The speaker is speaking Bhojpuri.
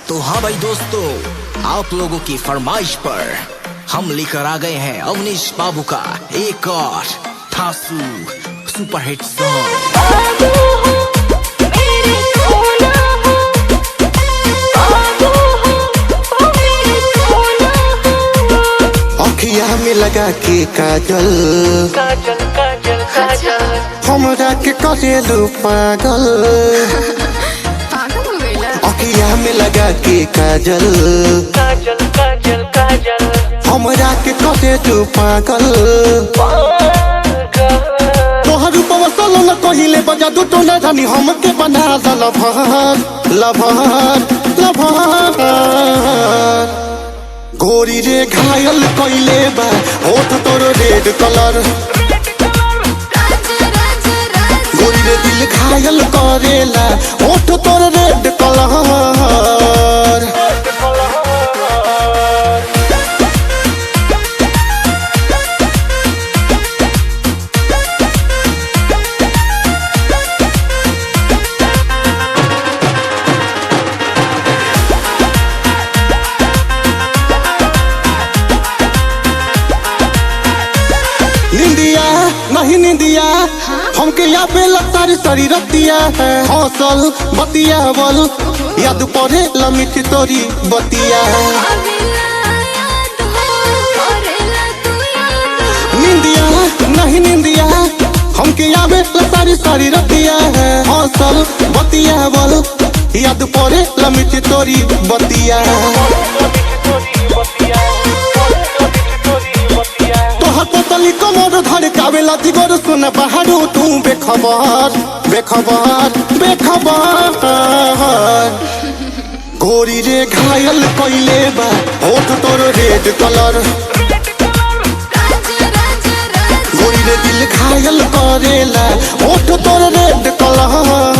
तो हाँ भाई दोस्तों, आप लोगों की फरमाइश पर हम लेकर आ गए हैं अवनीश बाबू का एक और थासू सुपरहिट सॉन्ग। अखिया में लगा के काजल काजल काजल काजल हमरा के करेलू पागल। अखिया में लगा के काजल काजल काजल काजल हमरा के करेलू पागल। तोहर रूपवा सोलो न कहिले बजा दू तो न जानी हमके बना लभर लभर लभर। गोरी रे घायल कइले बा होठ तोर रेड कलर। गोरी रे दिल घायल करेला होठ तोर रेड कलर। निंदिया नहीं निंदिया हमके यहाँ पे सारी सारी रतिया है। हौसल बतिया बल याद पड़े लमिट तोरी बतिया। निंदिया नहीं निंदिया हमके यहाँ पे सारी सारी रतिया है। हौसल बतिया बल याद पड़े लमिट तोरी बतिया। तली कमर धर कावेला दिगर सुन बहारू तू बेखबर बेखबर बेखबर। गोरी रे घायल कइले बा होठ तोर रेड कलर। गोरी रे दिल घायल करेला होठ तोर रेड कलर।